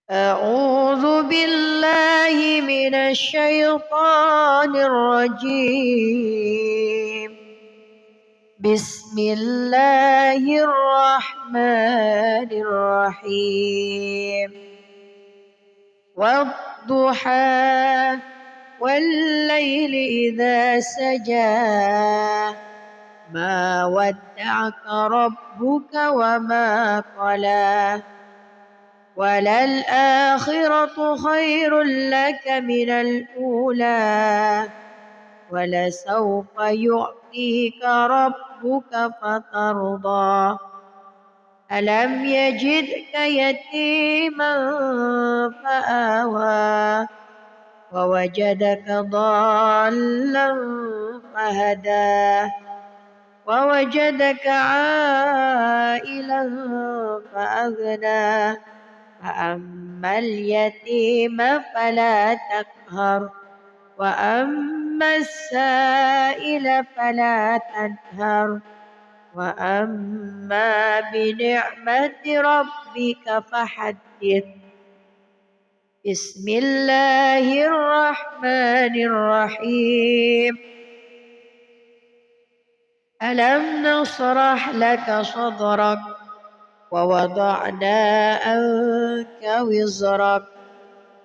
أعوذ بالله من الشيطان الرجيم. بسم الله الرحمن الرحيم. والضحى والليل إذا سجى ما ودعك ربك وما قلى وللآخرة خير لك من الأولى ولسوف يعطيك ربك فترضى ألم يجدك يتيما فآوى ووجدك ضالا فهدى ووجدك عائلا فأغنى فأما اليتيم فلا تقهر وأما السائل فلا تنهر وأما بنعمة ربك فحدث. بسم الله الرحمن الرحيم. ألم نشرح لك صدرك ووضعنا عنك وزرك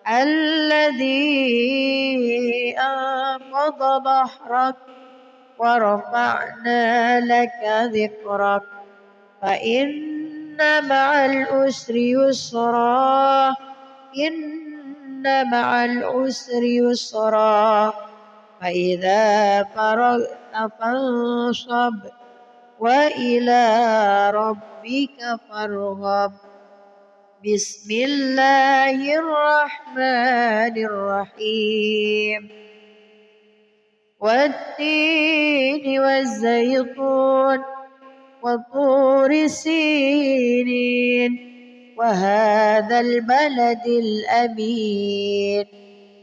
الذي أنقض ظهرك ورفعنا لك ذكرك فإن مع العسر يسرا إن مع العسر يسرا فإذا فرغت فانصب وإلى ربك فارغب. بسم الله الرحمن الرحيم. والتين والزيتون وطور سينين وهذا البلد الأمين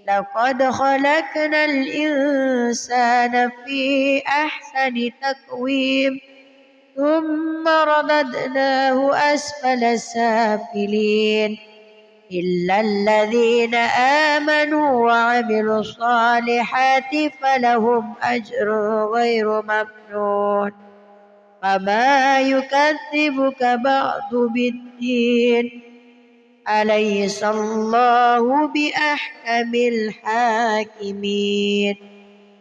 لقد خلقنا الإنسان في أحسن تقويم ثم رددناه أسفل سافلين إلا الذين آمنوا وعملوا الصالحات فلهم أجر غير ممنون فما يكذبك بعد بالدين أليس الله بأحكم الحاكمين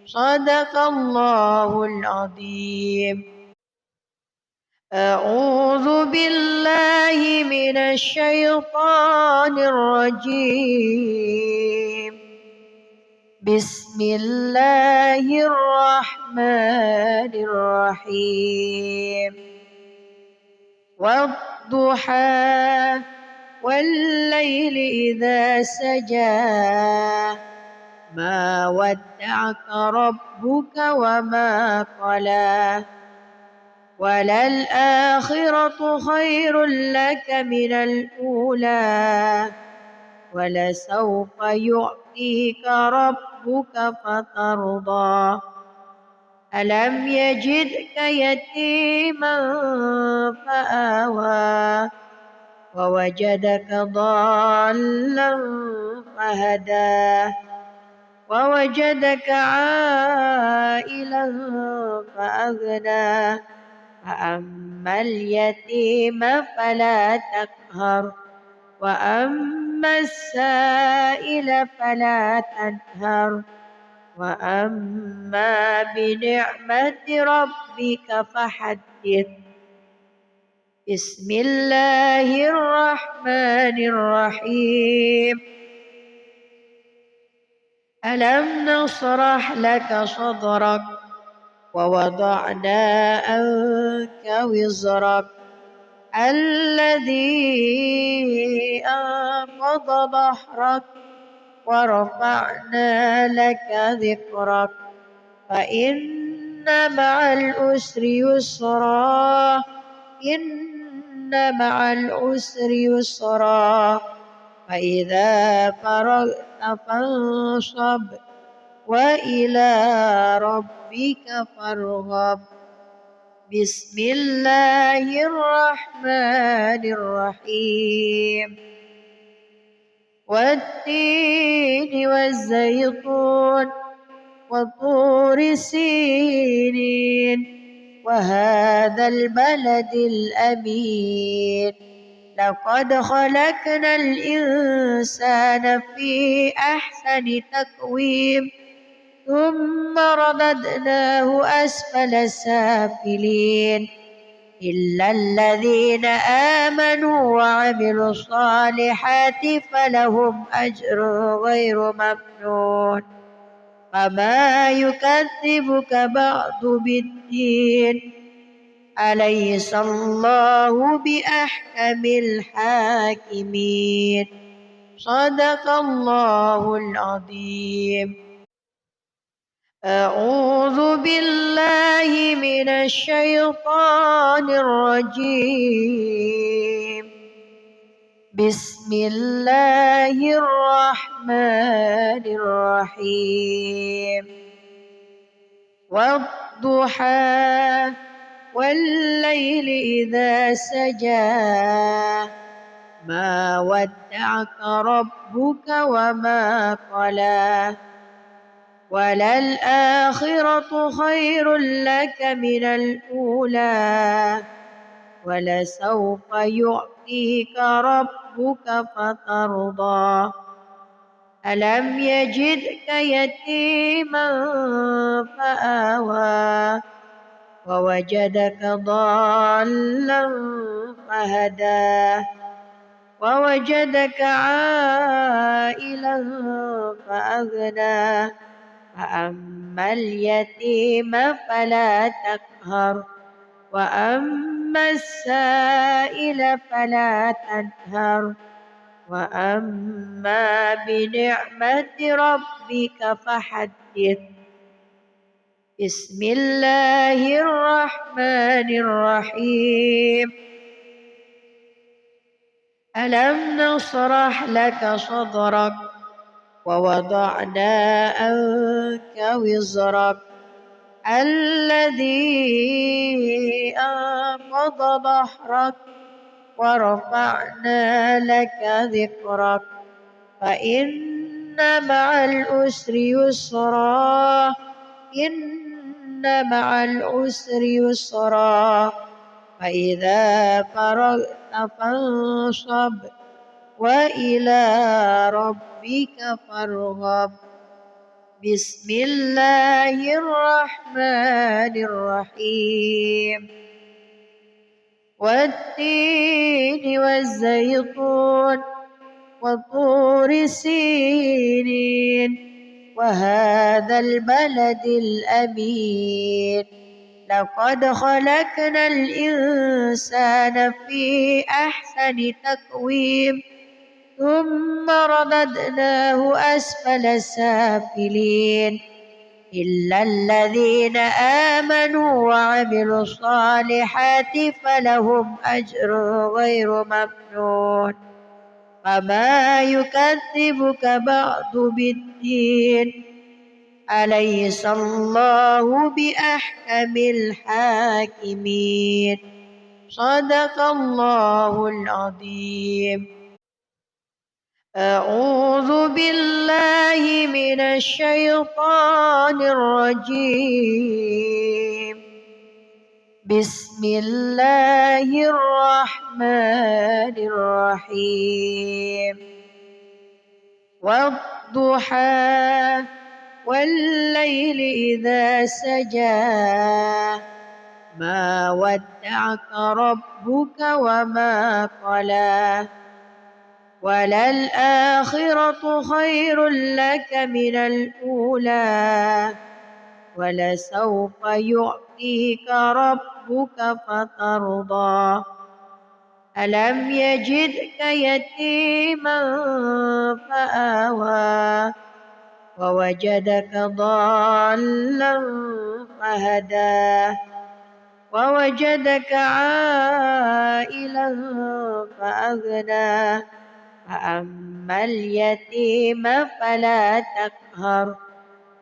صدق الله العظيم. أعوذ بالله من الشيطان الرجيم. بسم الله الرحمن الرحيم. والضحى والليل إذا سجى ما ودعك ربك وما قلى وللآخرة خير لك من الأولى ولسوف يعطيك ربك فترضى ألم يجدك يتيما فآوى ووجدك ضالا فهدى ووجدك عائلا فأغنى فأما اليتيم فلا تقهر وأما السائل فلا تنهر وأما بنعمة ربك فحدث. بسم الله الرحمن الرحيم. ألم نشرح لك صدرك ووضعنا عنك وزرك الذي أنقض ظهرك ورفعنا لك ذكرك فإن مع العسر يسرا إن مع العسر يسرا فإذا فرغت فانصب وإلى ربك فارغب. بسم الله الرحمن الرحيم. والتين والزيتون وطور سينين وهذا البلد الأمين لقد خلقنا الإنسان في أحسن تقويم ثم رددناه أسفل سافلين إلا الذين آمنوا وعملوا الصالحات فلهم أجر غير ممنون فما يكذبك بعد بالدين أليس الله بأحكم الحاكمين صدق الله العظيم. أعوذ بالله من الشيطان الرجيم. بسم الله الرحمن الرحيم. والضحى والليل إذا سجى ما ودعك ربك وما قلى وللآخرة خير لك من الأولى ولسوف يعطيك ربك فترضى ألم يجدك يتيما فآوى ووجدك ضالا فهدى ووجدك عائلا فأغنى فأما اليتيم فلا تقهر وأما السائل فلا تنهر وأما بنعمة ربك فحدث. بسم الله الرحمن الرحيم. ألم نشرح لك صدرك ووضعنا عنك وزرك الذي أنقض ظهرك ورفعنا لك ذكرك فإن مع العسر يسرا إن مع العسر يسرا فإذا فرغت فانصب وإلى ربك فارغب. بسم الله الرحمن الرحيم. والتين والزيتون وطور سينين وهذا البلد الأمين لقد خلقنا الإنسان في أحسن تقويم ثم رددناه أسفل سافلين إلا الذين آمنوا وعملوا الصالحات فلهم أجر غير ممنون فما يكذبك بعد بالدين أليس الله بأحكم الحاكمين صدق الله العظيم. أعوذ بالله من الشيطان الرجيم. بسم الله الرحمن الرحيم. والضحى والليل إذا سجى ما ودعك ربك وما قلى وللآخرة خير لك من الأولى ولسوف يعطيك ربك فترضى ألم يجدك يتيما فآوى ووجدك ضالا فهدى ووجدك عائلا فأغنى فأما اليتيم فلا تقهر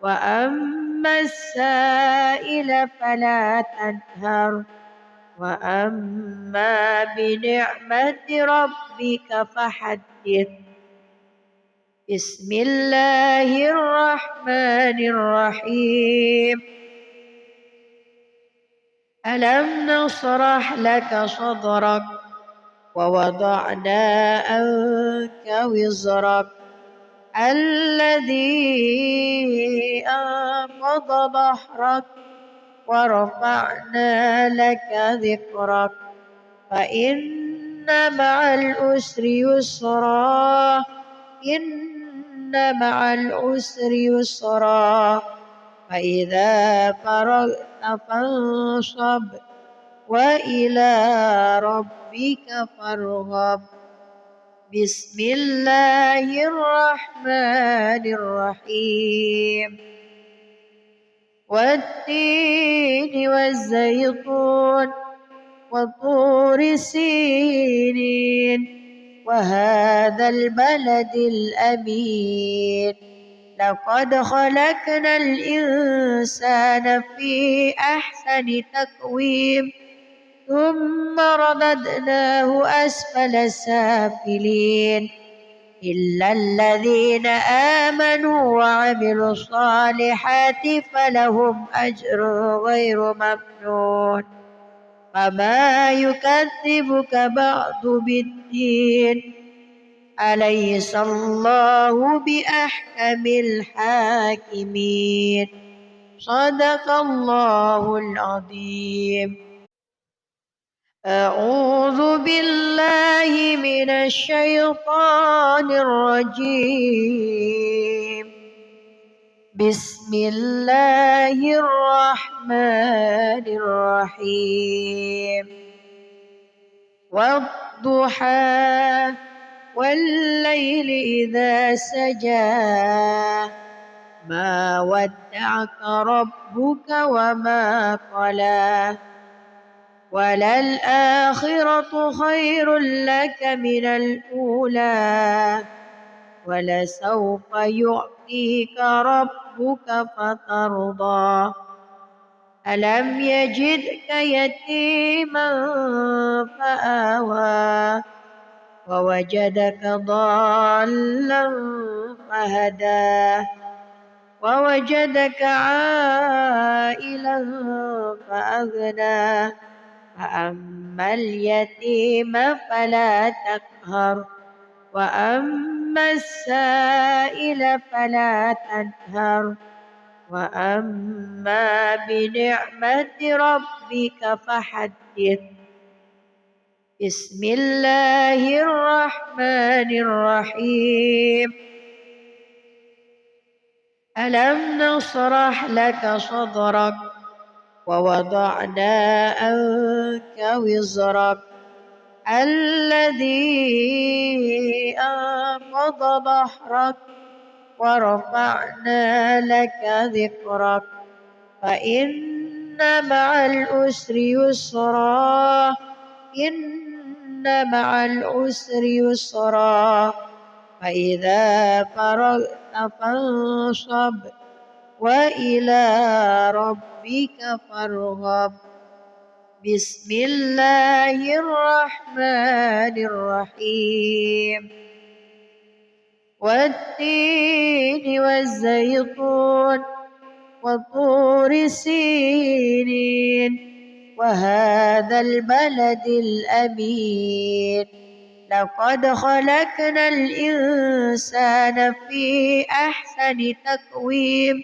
وأما السائل فلا تنهر وأما بنعمة ربك فحدث. بسم الله الرحمن الرحيم ألم نشرح لك صدرك ووضعنا عنك وزرك الذي أنقض ظهرك ورفعنا لك ذكرك فإن مع العسر يسرا إن مع العسر يسرا فإذا فرغت فانصب وإلى ربك فارغب بسم الله الرحمن الرحيم والتين والزيتون وطور سينين وهذا البلد الأمين لقد خلقنا الإنسان في أحسن تقويم ثم رددناه أسفل سافلين إلا الذين آمنوا وعملوا الصالحات فلهم أجر غير ممنون فما يكذبك بعد بالدين أليس الله بأحكم الحاكمين صدق الله العظيم. أعوذ بالله من الشيطان الرجيم بسم الله الرحمن الرحيم والضحى والليل إذا سجى ما ودعك ربك وما قلى وللآخرة خير لك من الأولى ولسوف يعطيك ربك فترضى ألم يجدك يتيما فآوى ووجدك ضالا فهدى ووجدك عائلا فأغنى فأما اليتيم فلا تقهر وأما السائل فلا تنهر وأما بنعمة ربك فحدث بسم الله الرحمن الرحيم ألم نشرح لك صدرك ووضعنا عنك وزرك الذي أنقض ظهرك ورفعنا لك ذكرك فإن مع العسر يسرا إن مع العسر يسرا فإذا فرغت فانصب وإلى ربك فارغب بسم الله الرحمن الرحيم والتين والزيتون وطور سينين وهذا البلد الأمين لقد خلقنا الإنسان في أحسن تقويم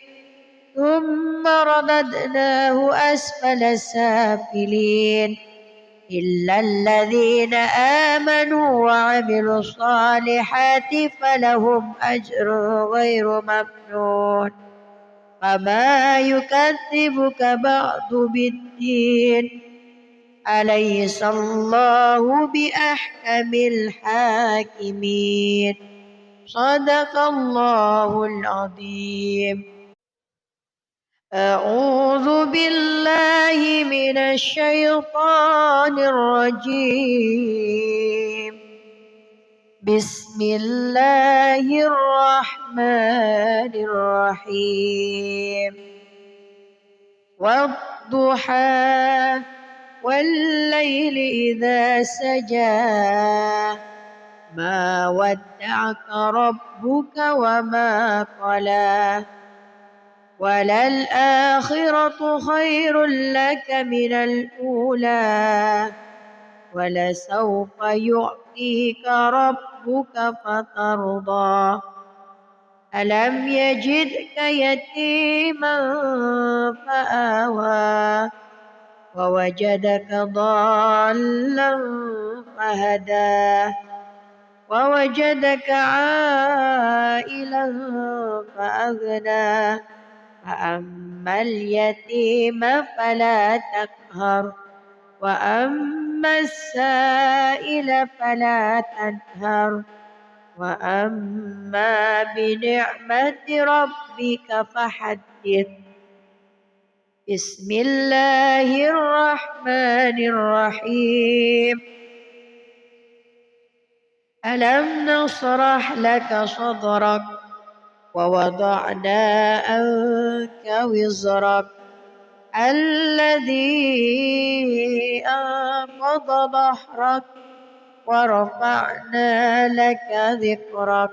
ثم رددناه أسفل سافلين إلا الذين آمنوا وعملوا الصالحات فلهم أجر غير ممنون فما يكذبك بعد بالدين أليس الله بأحكم الحاكمين صدق الله العظيم. أعوذ بالله من الشيطان الرجيم بسم الله الرحمن الرحيم والضحى والليل إذا سجى ما ودعك ربك وما قلى وللآخرة خير لك من الأولى ولسوف يعطيك ربك فترضى ألم يجدك يتيما فآوى ووجدك ضالا فهدى ووجدك عائلا فأغنى فأما اليتيم فلا تقهر وأما السائل فلا تنهر وأما بنعمة ربك فحدث بسم الله الرحمن الرحيم ألم نشرح لك صدرك ووضعنا عنك وزرك الذي أنقض ظهرك ورفعنا لك ذكرك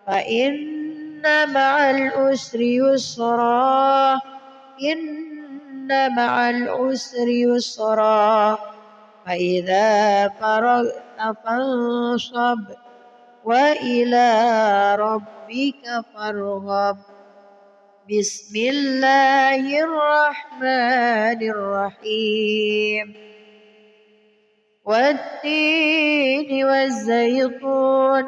فإن مع العسر يسرا إن مع العسر يسرا فإذا فرغت فانصب وإلى ربك فارغب بسم الله الرحمن الرحيم والتين والزيتون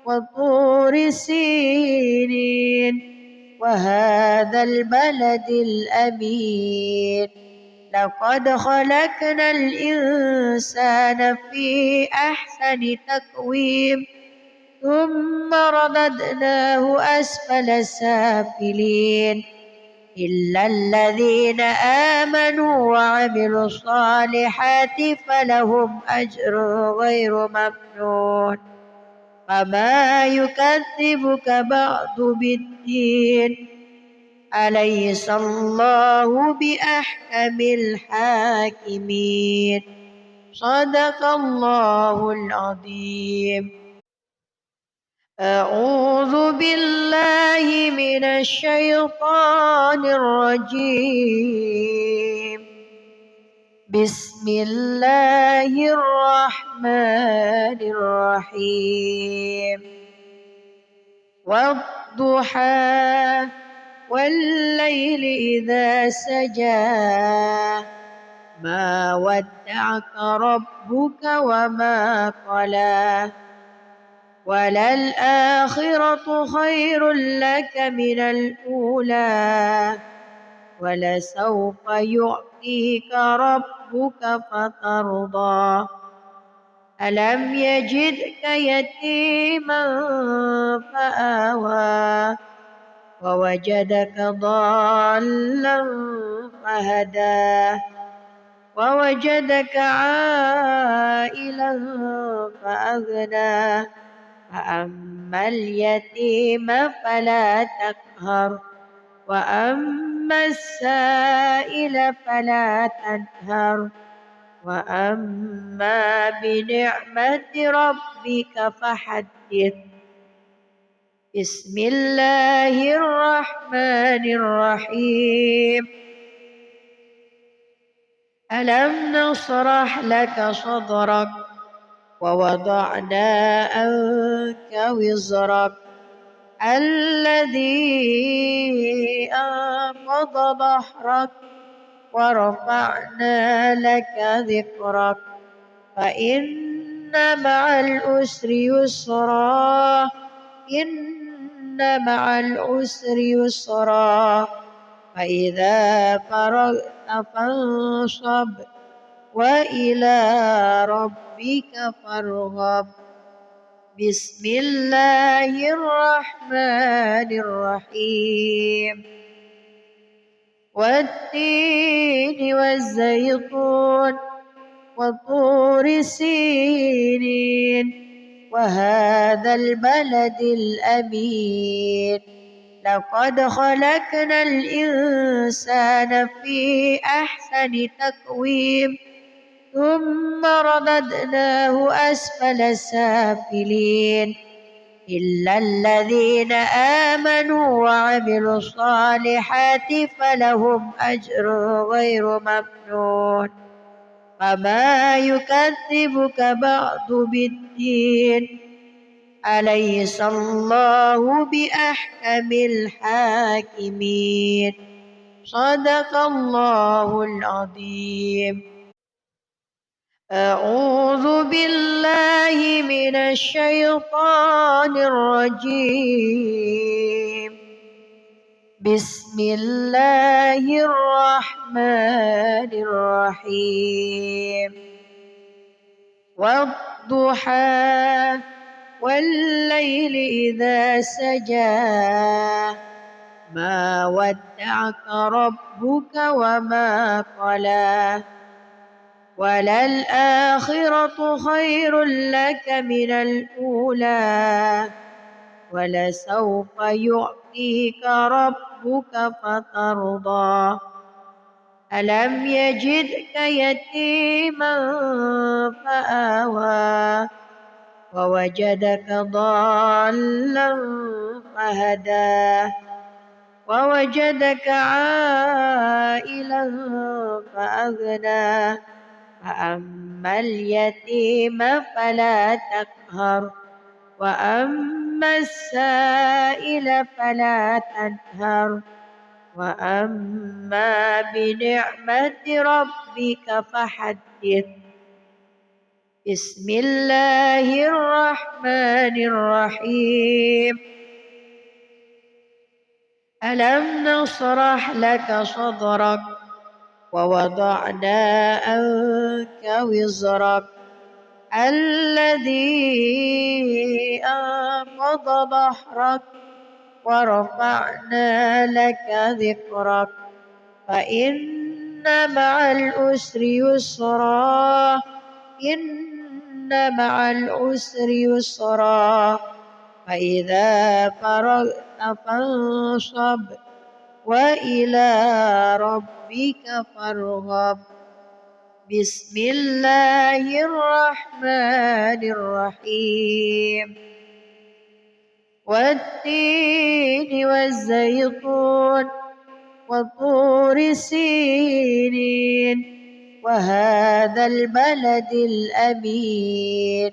وطور سينين وهذا البلد الأمين لقد خلقنا الإنسان في أحسن تقويم ثم رددناه أسفل سافلين إلا الذين آمنوا وعملوا الصالحات فلهم أجر غير ممنون فما يكذبك بعد بالدين أليس الله بأحكم الحاكمين صدق الله العظيم أعوذ بالله من الشيطان الرجيم بسم الله الرحمن الرحيم والضحى والليل إذا سجى ما ودعك ربك وما قلى وللآخرة خير لك من الأولى ولسوف يعطيك ربك فترضى ألم يجدك يتيما فآوى ووجدك ضالا فهدى ووجدك عائلا فأغنى فأما اليتيم فلا تقهر وأما السائل فلا تنهر وأما بنعمة ربك فحدث بسم الله الرحمن الرحيم ألم نشرح لك صدرك ووضعنا عنك وزرك الذي أنقض ظهرك ورفعنا لك ذكرك فإن مع العسر يسرا إن مع العسر يسرا فإذا فرغت فانصب وإلى ربك فارغب بسم الله الرحمن الرحيم والتين والزيتون وطور سينين وهذا البلد الأمين لقد خلقنا الإنسان في أحسن تقويم ثم رددناه أسفل سافلين إلا الذين آمنوا وعملوا الصالحات فلهم أجر غير ممنون فما يكذبك بعد بالدين أليس الله بأحكم الحاكمين صدق الله العظيم. أعوذ بالله من الشيطان الرجيم. بسم الله الرحمن الرحيم. والضحى والليل إذا سجى ما ودعك ربك وما قلى وللآخرة خير لك من الأولى ولسوف يعطيك ربك فترضى ألم يجدك يتيما فآوى ووجدك ضالا فهدى ووجدك عائلا فأغنى فأما اليتيم فلا تقهر وأما السائل فلا تنهر وأما بنعمة ربك فحدث. بسم الله الرحمن الرحيم. ألم نشرح لك صدرك ووضعنا عنك وزرك الذي أنقض ظهرك ورفعنا لك ذكرك فإن مع العسر يسرا إن مع العسر يسرا فإذا فرغت فانصب وإلى ربك فارغب. بسم الله الرحمن الرحيم. والتين والزيتون وطور سينين وهذا البلد الأمين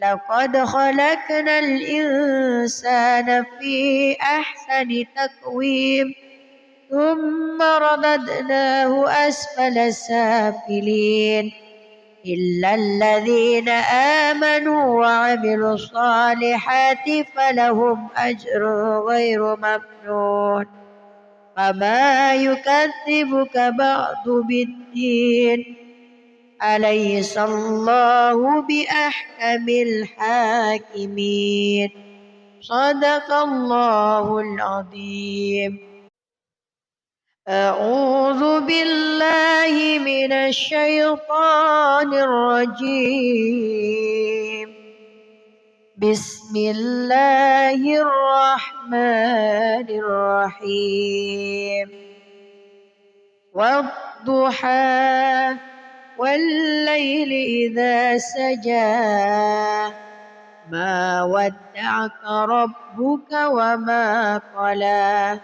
لقد خلقنا الإنسان في أحسن تقويم ثم رددناه أسفل سافلين إلا الذين آمنوا وعملوا الصالحات فلهم أجر غير ممنون فما يكذبك بعد بالدين أليس الله بأحكم الحاكمين صدق الله العظيم. أعوذ بالله من الشيطان الرجيم. بسم الله الرحمن الرحيم. والضحى والليل إذا سجى ما ودعك ربك وما قلى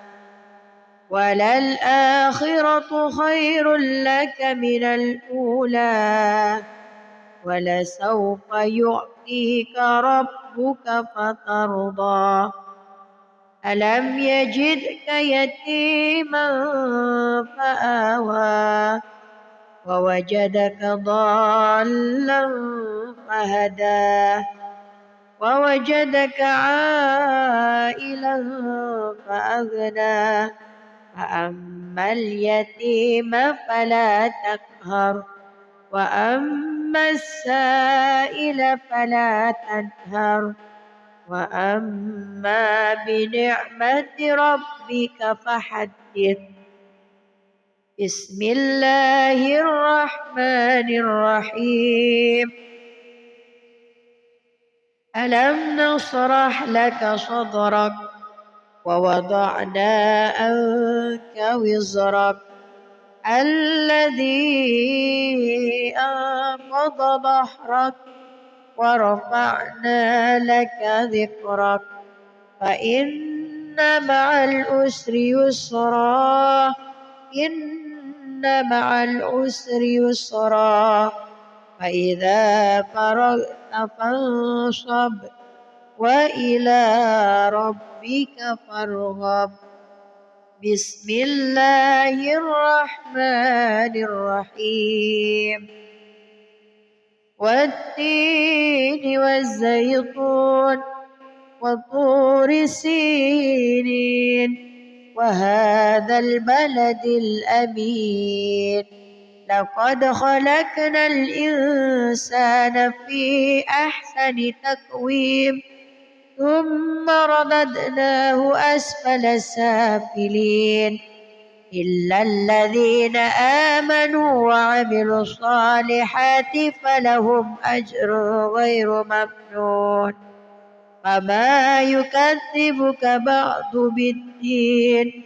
وللآخرة خير لك من الأولى ولسوف يعطيك ربك فترضى ألم يجدك يتيما فآوى ووجدك ضالا فهدى ووجدك عائلا فأغنى فأما اليتيم فلا تقهر وأما السائل فلا تنهر وأما بنعمة ربك فحدث. بسم الله الرحمن الرحيم. ألم نشرح لك صدرك ووضعنا عنك وزرك الذي أنقض ظهرك ورفعنا لك ذكرك فإن مع العسر يسرا إن مع العسر يسرا فإذا فرغت فانصب وإلى ربك فارغب. بسم الله الرحمن الرحيم. والتين والزيتون وطور سينين وهذا البلد الأمين لقد خلقنا الإنسان في أحسن تقويم ثم رددناه أسفل سافلين إلا الذين آمنوا وعملوا الصالحات فلهم أجر غير ممنون. فما يكذبك بعد بالدين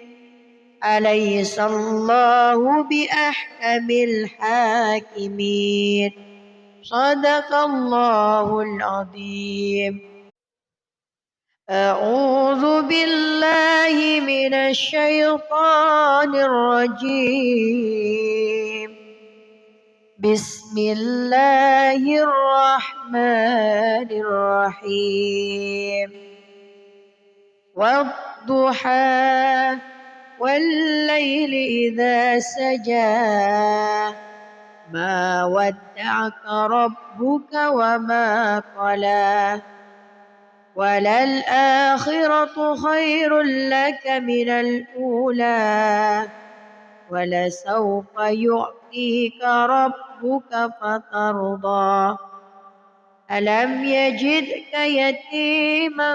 أليس الله بأحكم الحاكمين. صدق الله العظيم. أعوذ بالله من الشيطان الرجيم. بسم الله الرحمن الرحيم. والضحى والليل إذا سجى ما ودعك ربك وما قلى وللآخرة خير لك من الأولى ولسوف يعطيك ربك فترضى. ألم يجدك يتيما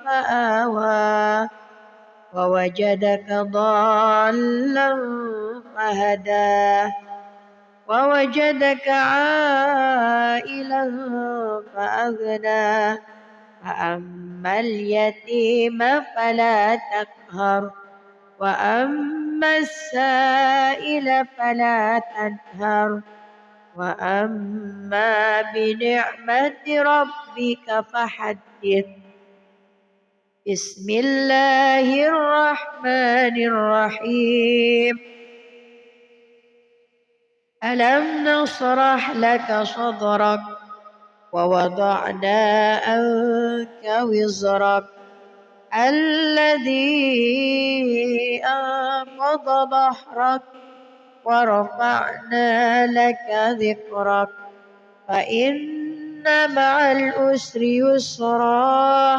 فآوى ووجدك ضالا فهدى ووجدك عائلا فأغنى فأما اليتيم فلا تقهر وأما السائل فلا تنهر وأما بنعمة ربك فحدث. بسم الله الرحمن الرحيم. ألم نشرح لك صدرك ووضعنا عنك وزرك الذي أنقض ظهرك ورفعنا لك ذكرك فإن مع العسر يسرا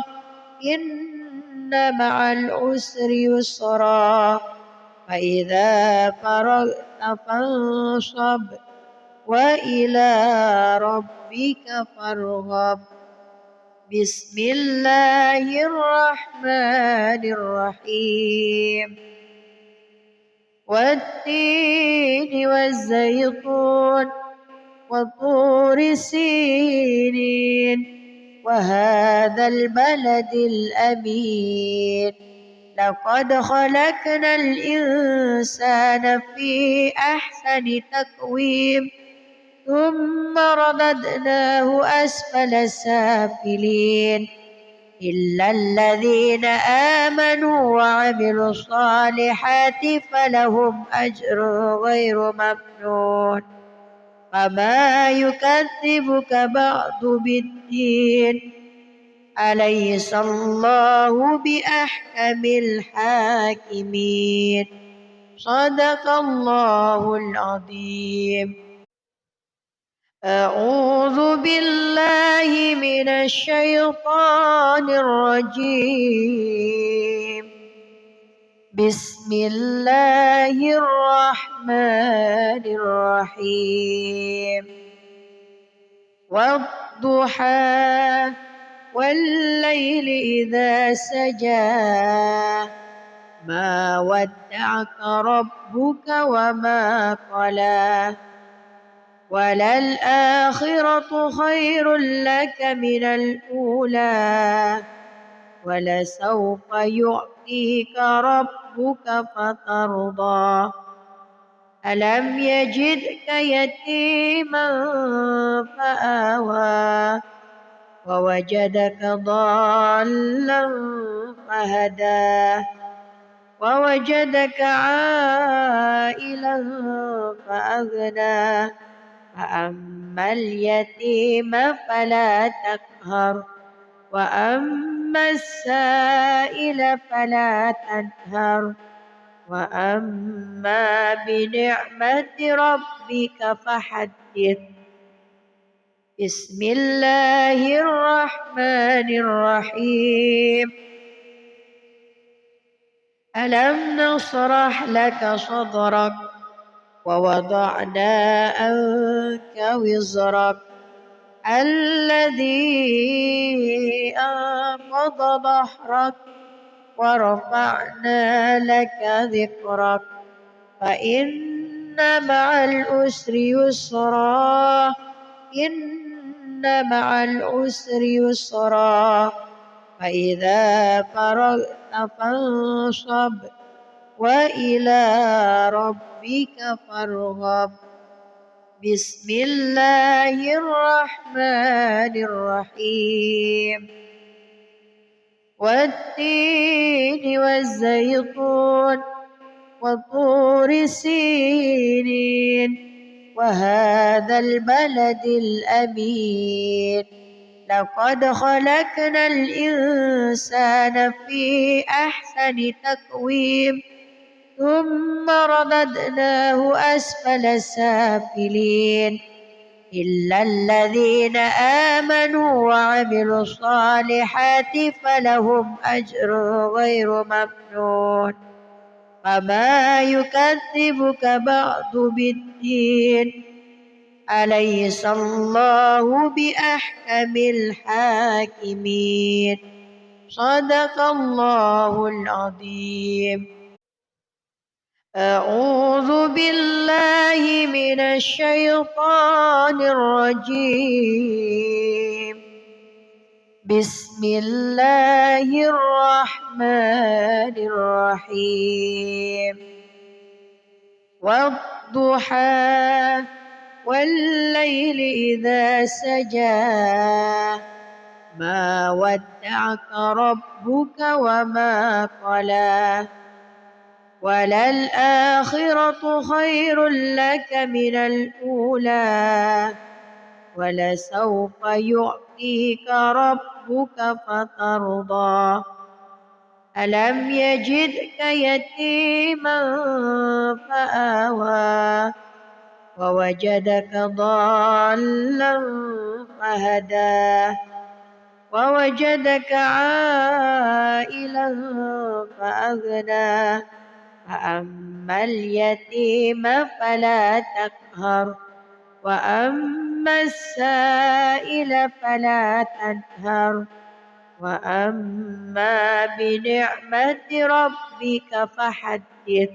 إن مع العسر يسرا فإذا فرغت فانصب وإلى ربك فارغب. بسم الله الرحمن الرحيم. والتين والزيتون وطور سينين وهذا البلد الأمين لقد خلقنا الإنسان في أحسن تقويم ثم رددناه أسفل سافلين إلا الذين آمنوا وعملوا الصالحات فلهم أجر غير ممنون. فما يكذبك بعد بالدين أليس الله بأحكم الحاكمين. صدق الله العظيم. أعوذ بالله من الشيطان الرجيم. بسم الله الرحمن الرحيم. والضحى والليل إذا سجى ما ودعك ربك وما قلى وللآخرة خير لك من الأولى ولسوف يعطيك ربك فترضى. ألم يجدك يتيما فآوى ووجدك ضالا فهدى ووجدك عائلا فأغنى فأما اليتيم فلا تقهر وأما السائل فلا تنهر وأما بنعمة ربك فحدث. بسم الله الرحمن الرحيم. ألم نشرح لك صدرك ووضعنا عنك وزرك الذي أنقض ظهرك ورفعنا لك ذكرك فإن مع العسر يسرا إن مع العسر يسرا فإذا فرغت فانصب وإلى ربك فارغب. بسم الله الرحمن الرحيم. والتين والزيتون وطور سينين وهذا البلد الأمين لقد خلقنا الإنسان في أحسن تقويم ثم رددناه أسفل سافلين إلا الذين آمنوا وعملوا الصالحات فلهم أجر غير ممنون فما يكذبك بعد بالدين أليس الله بأحكم الحاكمين. صدق الله العظيم. أعوذ بالله من الشيطان الرجيم. بسم الله الرحمن الرحيم. والضحى والليل إذا سجى ما ودعك ربك وما قلى وللآخرة خير لك من الأولى ولسوف يعطيك ربك فترضى ألم يجدك يتيما فآوى ووجدك ضالا فهدى ووجدك عائلا فأغنى فأما اليتيم فلا تقهر وأما السائل فلا تنهر وأما بنعمة ربك فحدث.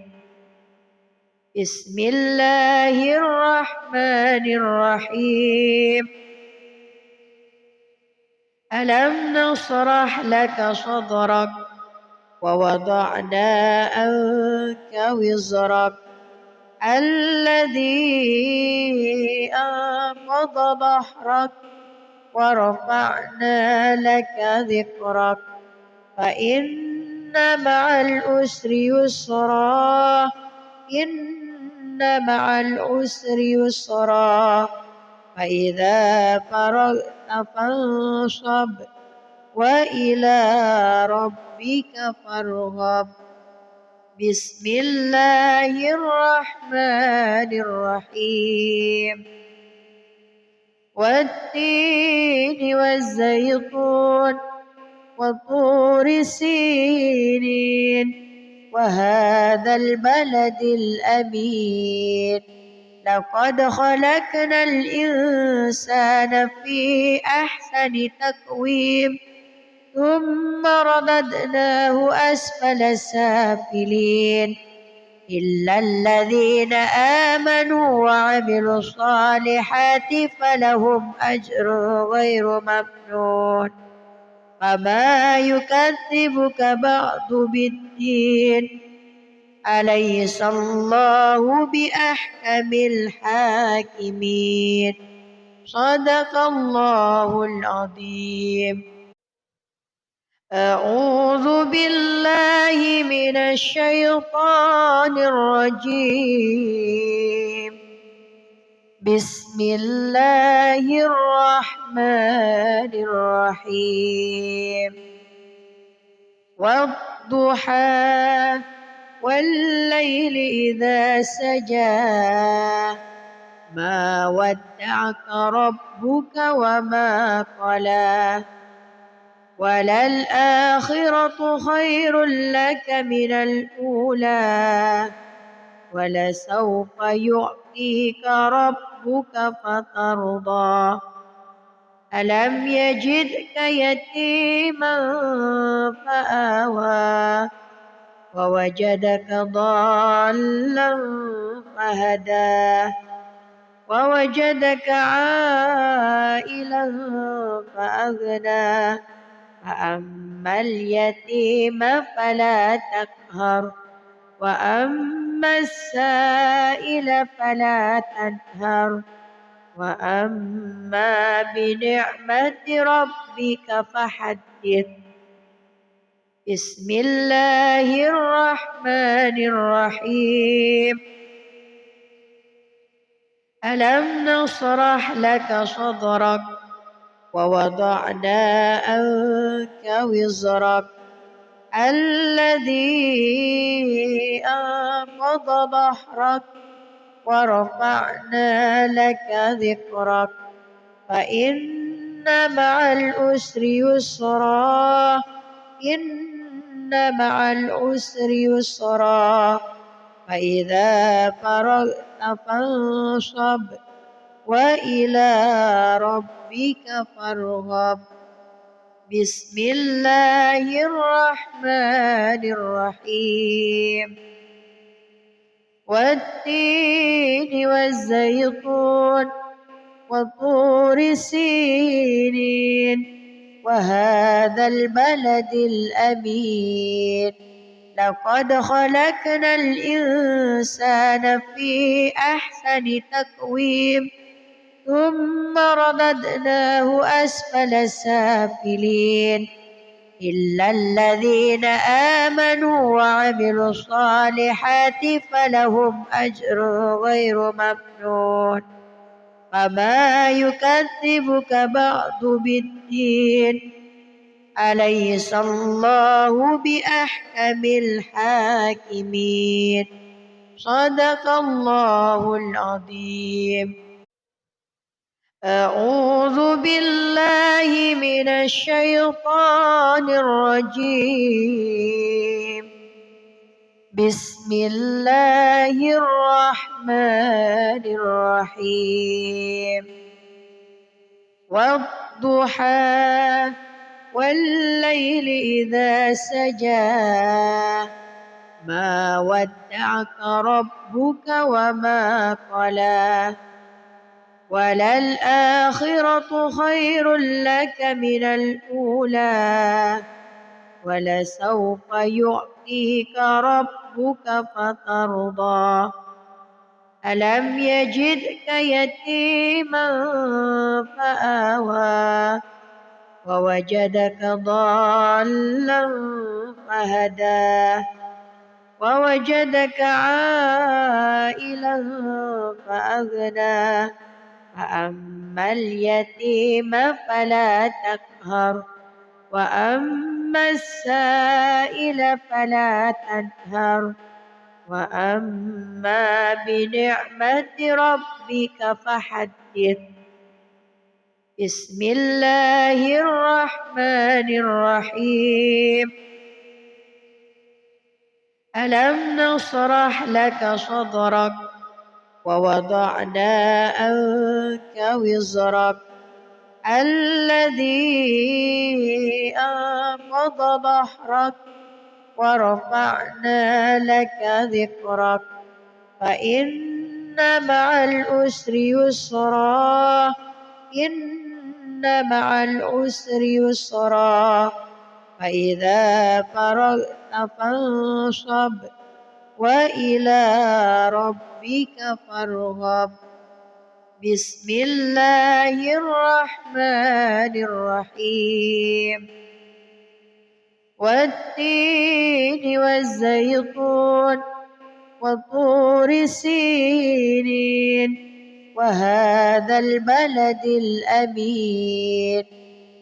بسم الله الرحمن الرحيم. ألم نشرح لك صدرك ووضعنا عنك وزرك الذي أنقض ظهرك ورفعنا لك ذكرك فإن مع العسر يسرا إن مع العسر يسرا فإذا فرغت فانصب وإلى ربك فارغب. بسم الله الرحمن الرحيم. والتين والزيتون وطور سينين وهذا البلد الأمين لقد خلقنا الإنسان في أحسن تقويم ثم رددناه أسفل سافلين إلا الذين آمنوا وعملوا الصالحات فلهم أجر غير ممنون فما يكذبك بعد بالدين أليس الله بأحكم الحاكمين. صدق الله العظيم. أعوذ بالله من الشيطان الرجيم. بسم الله الرحمن الرحيم. والضحى والليل إذا سجى ما ودعك ربك وما قلى وللآخرة خير لك من الأولى ولسوف يعطيك ربك فترضى ألم يجدك يتيما فآوى ووجدك ضالا فهدى ووجدك عائلا فأغنى فأما اليتيم فلا تقهر وأما السائل فلا تنهر وأما بنعمة ربك فحدث. بسم الله الرحمن الرحيم. ألم نشرح لك صدرك ووضعنا عنك وزرك الذي أنقض ظهرك ورفعنا لك ذكرك فإن مع العسر يسرا إن مع العسر يسرا فإذا فرغت فانصب وإلى ربك فارغب. بسم الله الرحمن الرحيم. والتين والزيتون وطور سينين وهذا البلد الأمين لقد خلقنا الإنسان في أحسن تقويم ثم رددناه أسفل سافلين إلا الذين آمنوا وعملوا الصالحات فلهم أجر غير ممنون فما يكذبك بعد بالدين أليس الله بأحكم الحاكمين. صدق الله العظيم. أعوذ بالله من الشيطان الرجيم. بسم الله الرحمن الرحيم. والضحى والليل إذا سجى ما ودعك ربك وما قلى وللآخرة خير لك من الأولى ولسوف يعطيك ربك فترضى ألم يجدك يتيما فآوى ووجدك ضالا فهدى ووجدك عائلا فأغنى فأما اليتيم فلا تقهر وأما السائل فلا تنهر وأما بنعمة ربك فحدث. بسم الله الرحمن الرحيم. ألم نشرح لك صدرك ووضعنا عنك وزرك الذي أنقض ظهرك ورفعنا لك ذكرك فإن مع العسر يسرا إن مع العسر يسرا فإذا فرغت فانصب وإلى ربك فارغب. بسم الله الرحمن الرحيم. والتين والزيتون وطور سينين وهذا البلد الأمين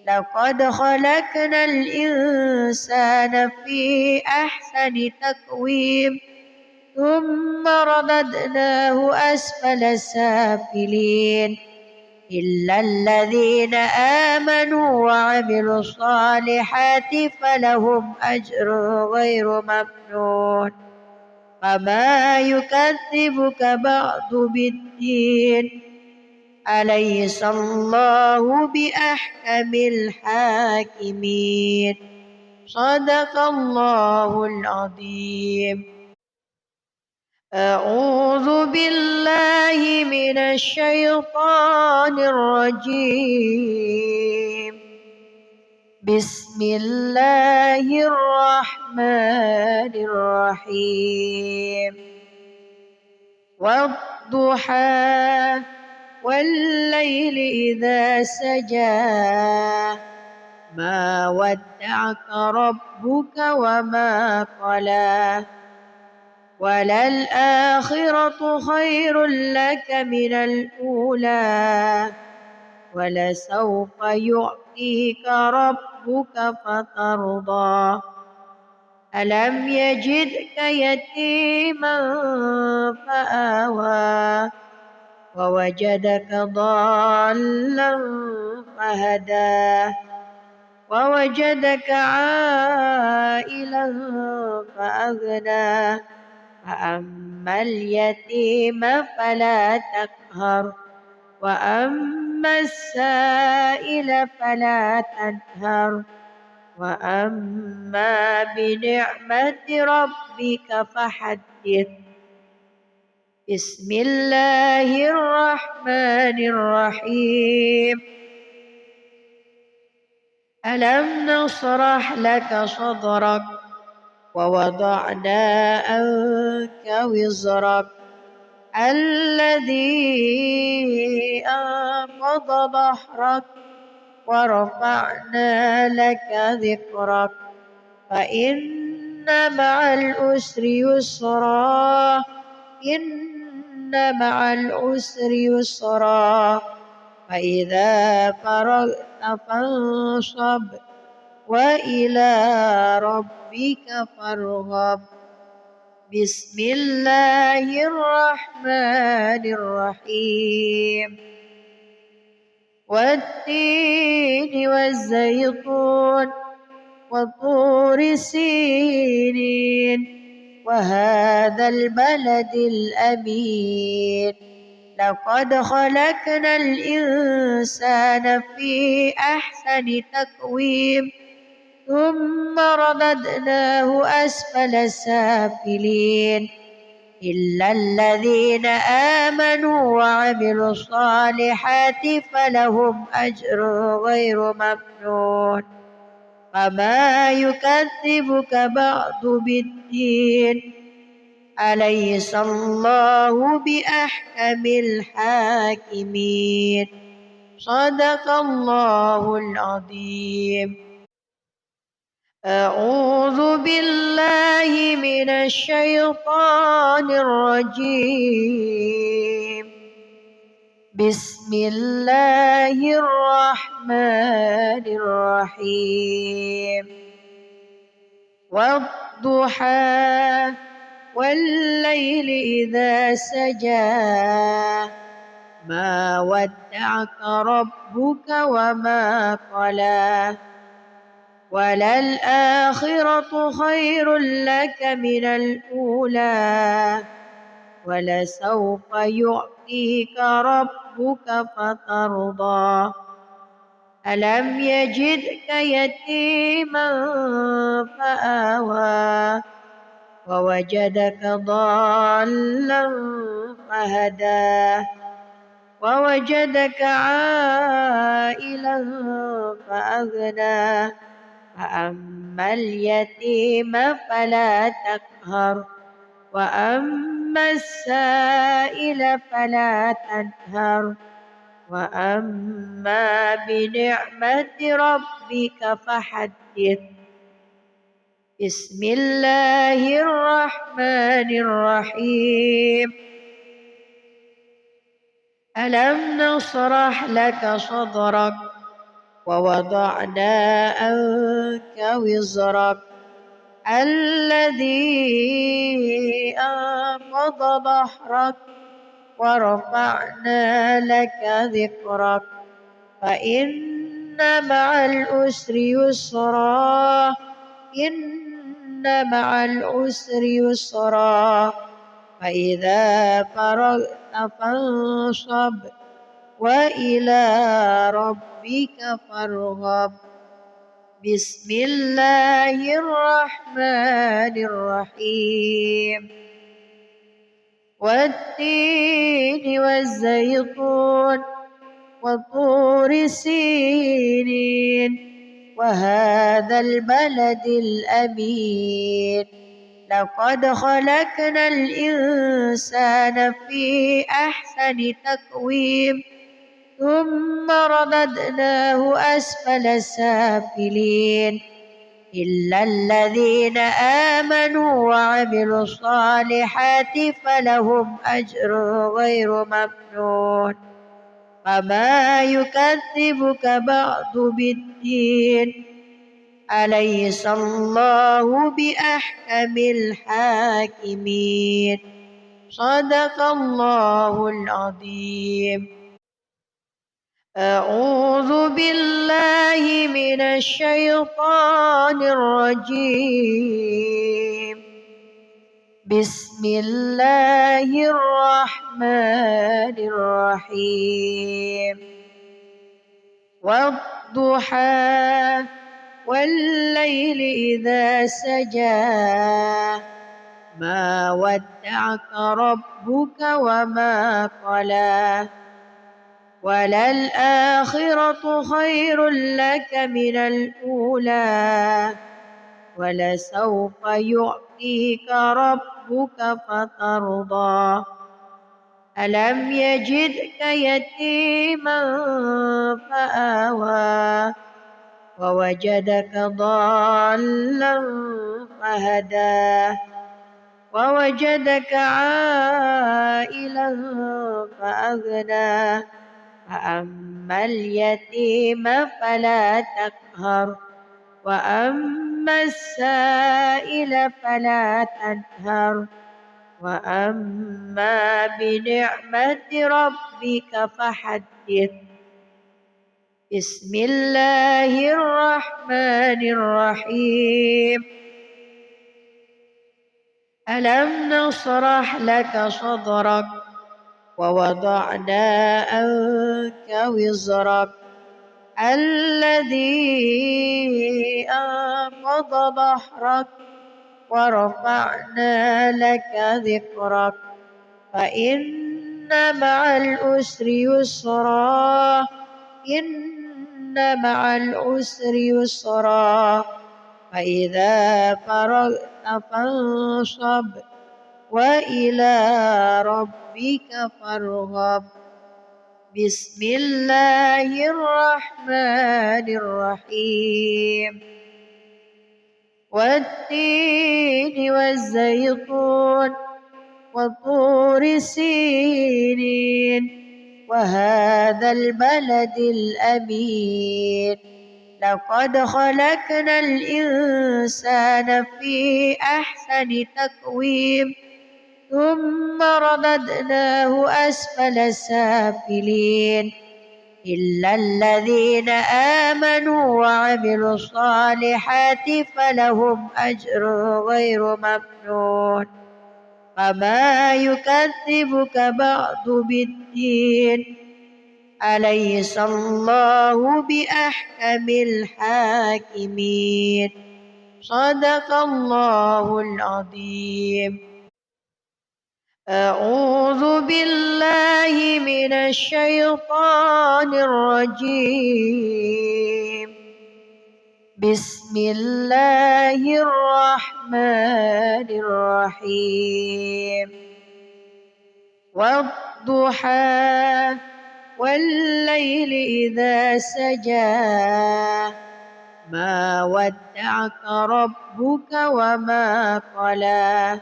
لقد خلقنا الإنسان في أحسن تقويم ثم رددناه أسفل سافلين إلا الذين آمنوا وعملوا الصالحات فلهم أجر غير ممنون. فما يكذبك بعد بالدين أليس الله بأحكم الحاكمين. صدق الله العظيم. أعوذ بالله من الشيطان الرجيم. بسم الله الرحمن الرحيم. والضحى والليل إذا سجى ما ودعك ربك وما قلى وللآخرة خير لك من الأولى ولسوف يعطيك ربك فترضى. ألم يجدك يتيما فآوى ووجدك ضالا فهدى ووجدك عائلا فأغنى فأما اليتيم فلا تقهر وأما السائل فلا تنهر وأما بنعمة ربك فحدث. بسم الله الرحمن الرحيم. ألم نشرح لك صدرك ووضعنا عنك وزرك الذي أنقض ظهرك ورفعنا لك ذكرك فإن مع العسر يسرا إن مع العسر يسرا فإذا فرغت فانصب وإلى ربك فارغب. بسم الله الرحمن الرحيم. والتين والزيتون وطور سينين وهذا البلد الأمين لقد خلقنا الإنسان في أحسن تقويم ثم رددناه أسفل سافلين إلا الذين آمنوا وعملوا الصالحات فلهم أجر غير ممنون. فما يكذبك بعد بالدين أليس الله بأحكم الحاكمين. صدق الله العظيم. أعوذ بالله من الشيطان الرجيم. بسم الله الرحمن الرحيم. والضحى والليل إذا سجى ما ودعك ربك وما قلى وللآخرة خير لك من الأولى ولسوف يعطيك ربك فترضى. ألم يجدك يتيما فآوى ووجدك ضالا فهدى ووجدك عائلا فأغنى فأما اليتيم فلا تقهر وأما السائل فلا تنهر وأما بنعمة ربك فحدث. بسم الله الرحمن الرحيم. ألم نشرح لك صدرك ووضعنا عنك وزرك الذي أنقض ظهرك ورفعنا لك ذكرك فإن مع العسر يسرا إن مع العسر يسرا فإذا فرغت فانصب وإلى ربك فارغب. بسم الله الرحمن الرحيم. والتين والزيتون وطور سينين وهذا البلد الأمين لقد خلقنا الإنسان في أحسن تقويم ثم رددناه أسفل سافلين إلا الذين آمنوا وعملوا الصالحات فلهم أجر غير ممنون. فما يكذبك بعد بالدين أليس الله بأحكم الحاكمين. صدق الله العظيم. أعوذ بالله من الشيطان الرجيم. بسم الله الرحمن الرحيم. والضحى والليل إذا سجى ما ودعك ربك وما قلى وللآخرة خير لك من الأولى ولسوف يعطيك ربك فترضى. ألم يجدك يتيما فآوى ووجدك ضالا فهدى ووجدك عائلا فأغنى فأما اليتيم فلا تقهر وأما السائل فلا تنهر وأما بنعمة ربك فحدث. بسم الله الرحمن الرحيم. ألم نشرح لك صدرك ووضعنا عنك وزرك الذي أنقض ظهرك ورفعنا لك ذكرك فإن مع العسر يسرا إن مع العسر يسرا فإذا فرغت فانصب وإلى ربك فارغب. بسم الله الرحمن الرحيم. والتين والزيتون وطور سينين وهذا البلد الأمين لقد خلقنا الإنسان في أحسن تقويم ثم رددناه أسفل سافلين إلا الذين آمنوا وعملوا الصالحات فلهم أجر غير ممنون. فما يكذبك بعد بالدين أليس الله بأحكم الحاكمين. صدق الله العظيم. أعوذ بالله من الشيطان الرجيم. بسم الله الرحمن الرحيم والضحى والليل إذا سجى ما ودعك ربك وما قلى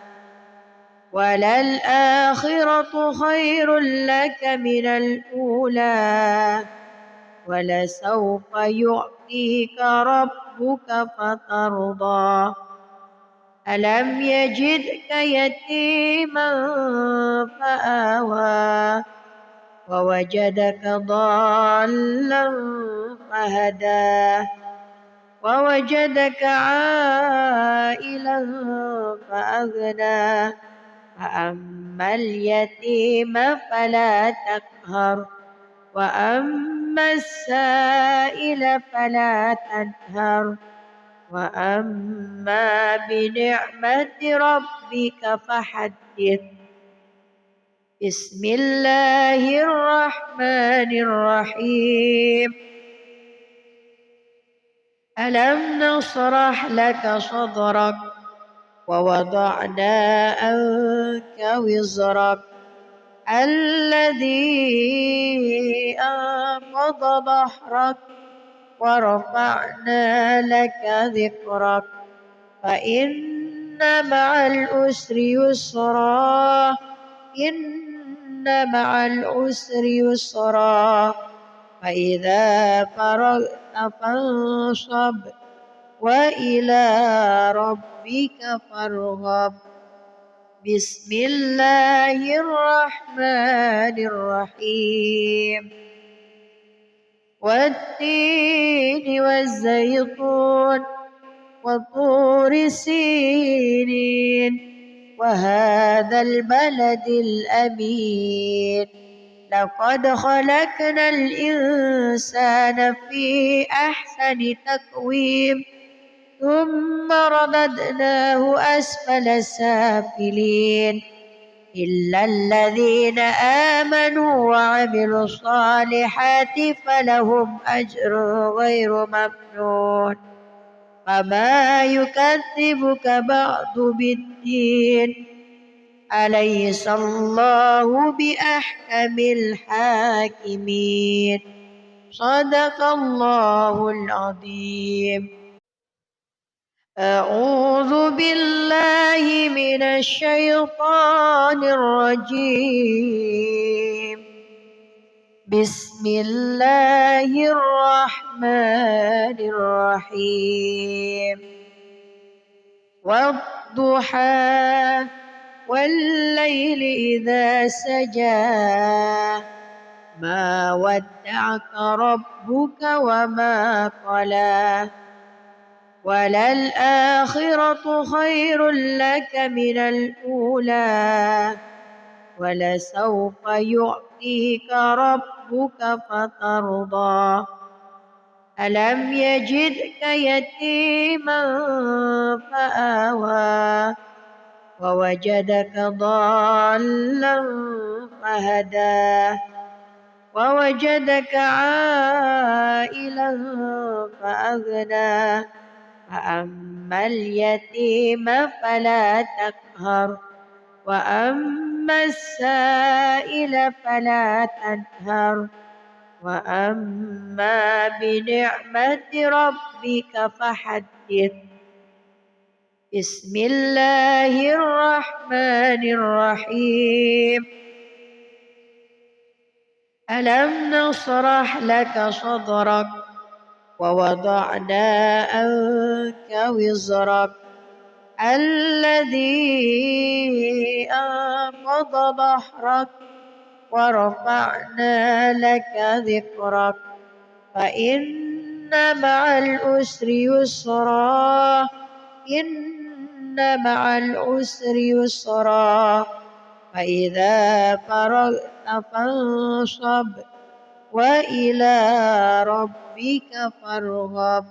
وللآخرة خير لك من الأولى ولسوف يعطيك ربك فترضى ألم يجدك يتيما فآوى ووجدك ضالا فهدى ووجدك عائلا فأغنى فأما اليتيم فلا تقهر وأما السائل فلا تنهر وأما بنعمة ربك فحدث بسم الله الرحمن الرحيم ألم نشرح لك صدرك ووضعنا عنك وزرك الذي أنقض ظهرك ورفعنا لك ذكرك فإن مع العسر يسرا إن مع العسر يسرا فإذا فرغت فانصب وإلى ربك فارغب بسم الله الرحمن الرحيم والتين والزيتون وطور سينين وهذا البلد الأمين لقد خلقنا الإنسان في أحسن تقويم ثم رددناه أسفل سافلين إلا الذين آمنوا وعملوا الصالحات فلهم أجر غير ممنون فما يكذبك بعد بالدين أليس الله بأحكم الحاكمين صدق الله العظيم أعوذ بالله من الشيطان الرجيم بسم الله الرحمن الرحيم والضحى والليل إذا سجى ما ودعك ربك وما قلى وللآخرة خير لك من الأولى ولسوف يعطيك ربك فترضى ألم يجدك يتيما فآوى ووجدك ضالا فهدى ووجدك عائلا فأغنى فأما اليتيم فلا تقهر وأما السائل فلا تنهر وأما بنعمة ربك فحدث بسم الله الرحمن الرحيم ألم نشرح لك صدرك ووضعنا عنك وزرك الذي أنقض ظهرك ورفعنا لك ذكرك فإن مع العسر يسرا إن مع العسر يسرا فإذا فرغت فانصب وإلى ربك فارغب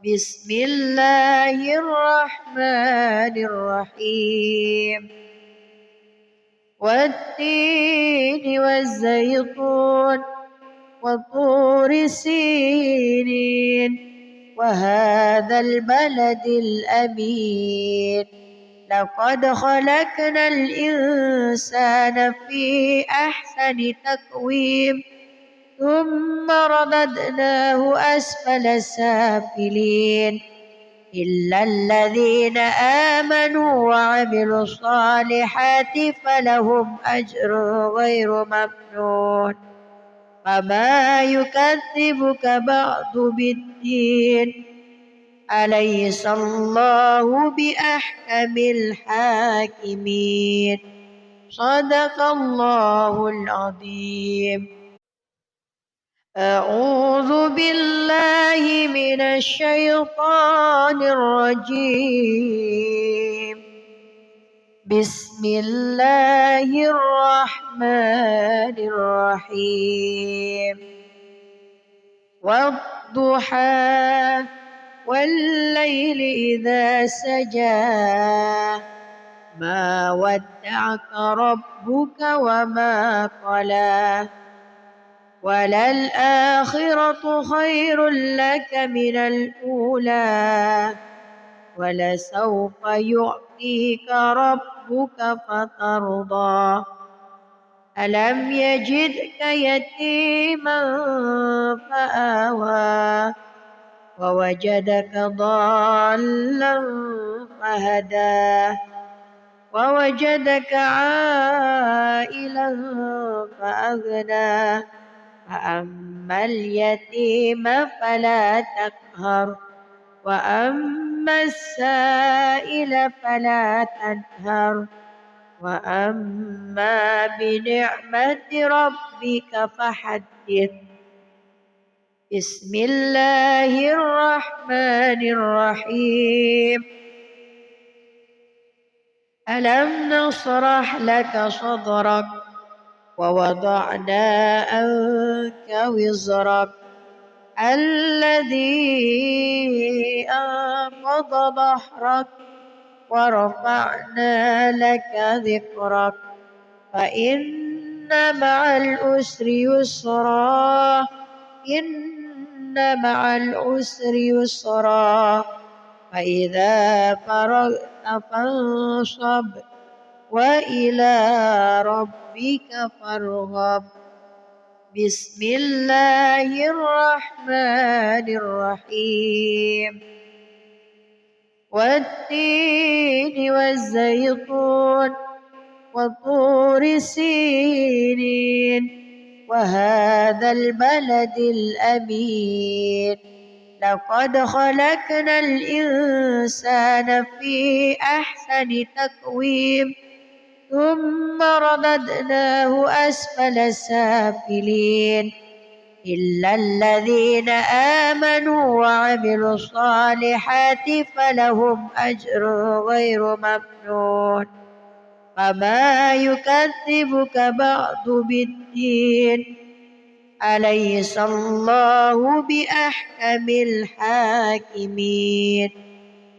بسم الله الرحمن الرحيم والتين والزيتون وطور سينين وهذا البلد الأمين لقد خلقنا الإنسان في أحسن تقويم ثم رددناه أسفل سافلين إلا الذين آمنوا وعملوا الصالحات فلهم أجر غير ممنون فما يكذبك بعد بالدين أليس الله بأحكم الحاكمين صدق الله العظيم. أعوذ بالله من الشيطان الرجيم بسم الله الرحمن الرحيم والضحى والليل إذا سجى ما ودعك ربك وما قلى وللآخرة خير لك من الأولى ولسوف يعطيك ربك فترضى ألم يجدك يتيما فآوى ووجدك ضالا فهدى ووجدك عائلا فأغنى فأما اليتيم فلا تقهر وأما السائل فلا تنهر وأما بنعمة ربك فحدث. بسم الله الرحمن الرحيم ألم نشرح لك صدرك ووضعنا عنك وزرك الذي أنقض ظهرك ورفعنا لك ذكرك فإن مع العسر يسرا إن مع العسر يسرا فإذا فرغت فانصب وإلى ربك فارغب. بسم الله الرحمن الرحيم والتين والزيتون وطور سينين وهذا البلد الأمين لقد خلقنا الإنسان في أحسن تقويم ثم رددناه أسفل سافلين إلا الذين آمنوا وعملوا الصالحات فلهم أجر غير ممنون فما يكذبك بعد بالدين أليس الله بأحكم الحاكمين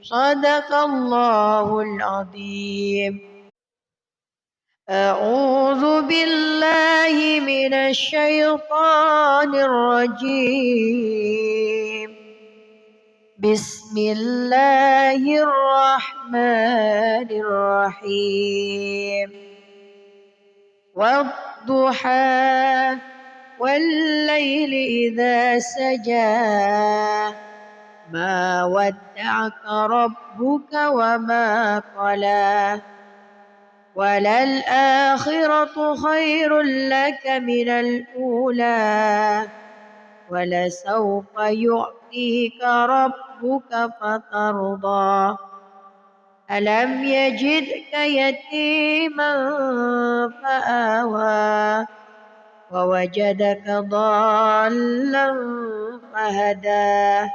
صدق الله العظيم. أعوذ بالله من الشيطان الرجيم بسم الله الرحمن الرحيم والضحى والليل إذا سجى ما ودعك ربك وما قلى وللآخرة خير لك من الأولى ولسوف يعطيك ربك فترضى ألم يجدك يتيما فآوى ووجدك ضالا فهدى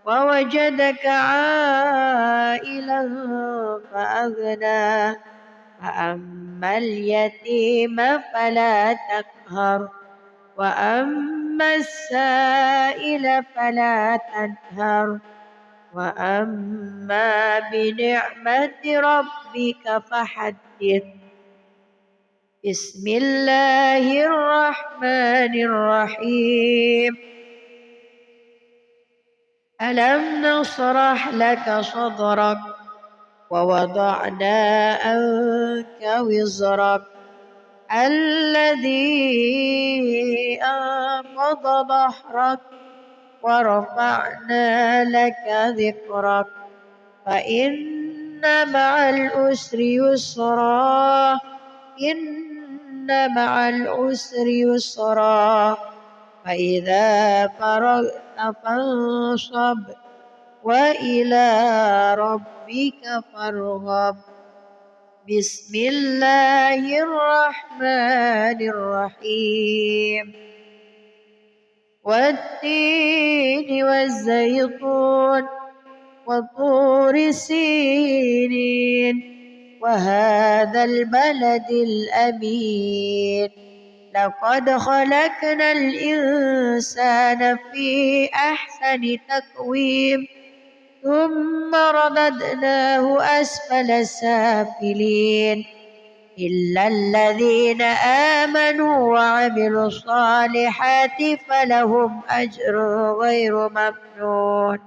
ووجدك عائلا فأغنى فأما اليتيم فلا تقهر وأما السائل فلا تنهر وأما بنعمة ربك فحدث. بسم الله الرحمن الرحيم ألم نشرح لك صدرك ووضعنا عنك وزرك الذي أنقض ظهرك ورفعنا لك ذكرك فإن مع العسر يسرا إن مع العسر يسرا فإذا فرغت فانصب وإلى ربك فارغب. بسم الله الرحمن الرحيم. والتين والزيتون وطور سينين وهذا البلد الأمين لقد خلقنا الإنسان في أحسن تقويم ثم رددناه أسفل سافلين إلا الذين آمنوا وعملوا الصالحات فلهم أجر غير ممنون.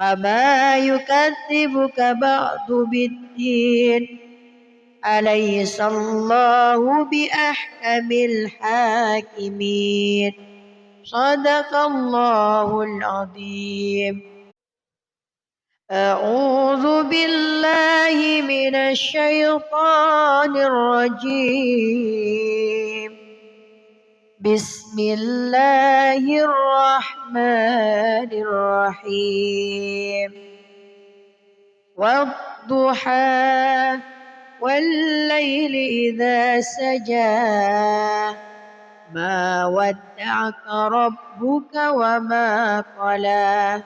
فما يكذبك بعد بالدين أليس الله بأحكم الحاكمين. صدق الله العظيم. أعوذ بالله من الشيطان الرجيم. بسم الله الرحمن الرحيم. والضحى والليل إذا سجى ما ودعك ربك وما قلى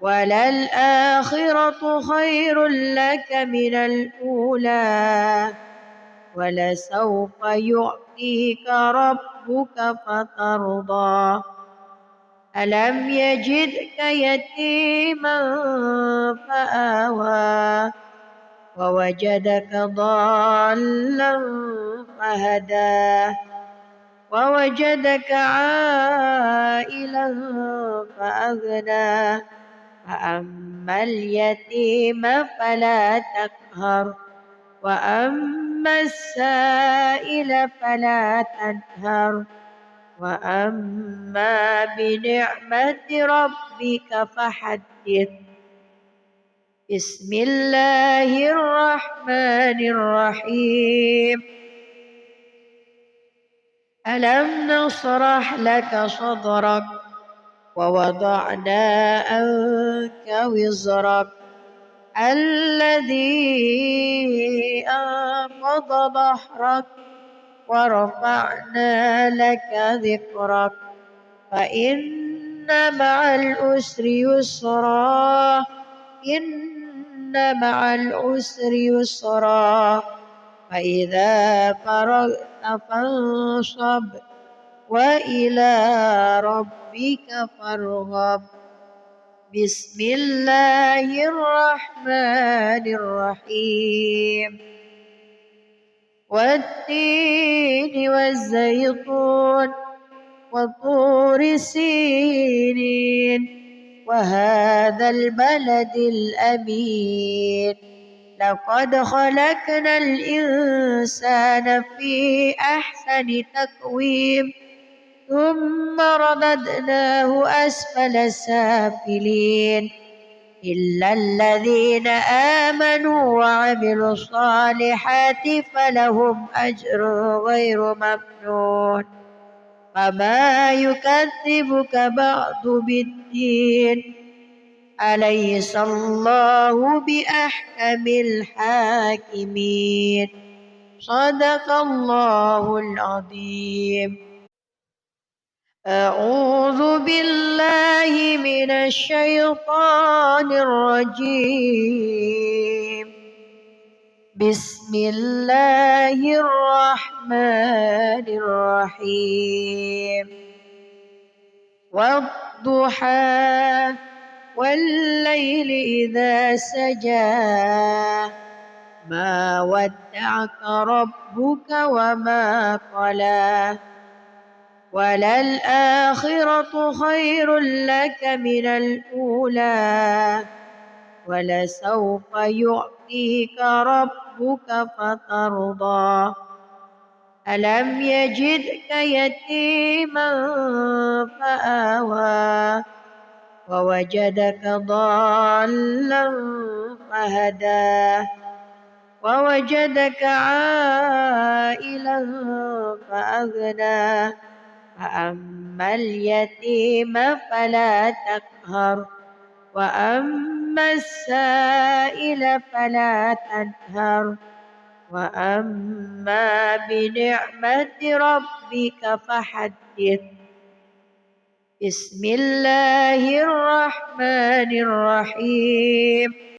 وللآخرة خير لك من الأولى ولسوف يعطيك ربك فترضى. ألم يجدك يتيما فآوى ووجدك ضالا فهدى ووجدك عائلا فأغنى فأما اليتيم فلا تقهر وأما السائل فلا تنهر وأما بنعمة ربك فحدث. بسم الله الرحمن الرحيم. ألم نشرح لك صدرك ووضعنا عنك وزرك الذي أنقض ظهرك ورفعنا لك ذكرك فإن مع العسر يسرا إن مع العسر يسرا فإذا فرغت فانصب وإلى ربك فارغب. بسم الله الرحمن الرحيم. والتين والزيتون وطور سينين وهذا البلد الأمين لقد خلقنا الإنسان في أحسن تقويم ثم رددناه أسفل سافلين إلا الذين آمنوا وعملوا الصالحات فلهم أجر غير ممنون. فما يكذبك بعد بالدين أليس الله بأحكم الحاكمين. صدق الله العظيم. أعوذ بالله من الشيطان الرجيم. بسم الله الرحمن الرحيم. والضحى والليل إذا سجى ما ودعك ربك وما قلى وللآخرة خير لك من الأولى ولسوف يعطيك ربك فترضى ألم يجدك يتيما فآوى ووجدك ضالا فهدى ووجدك عائلا فأغنى فأما اليتيم فلا تقهر وأما السائل فلا تنهر وأما بنعمة ربك فحدث بسم الله الرحمن الرحيم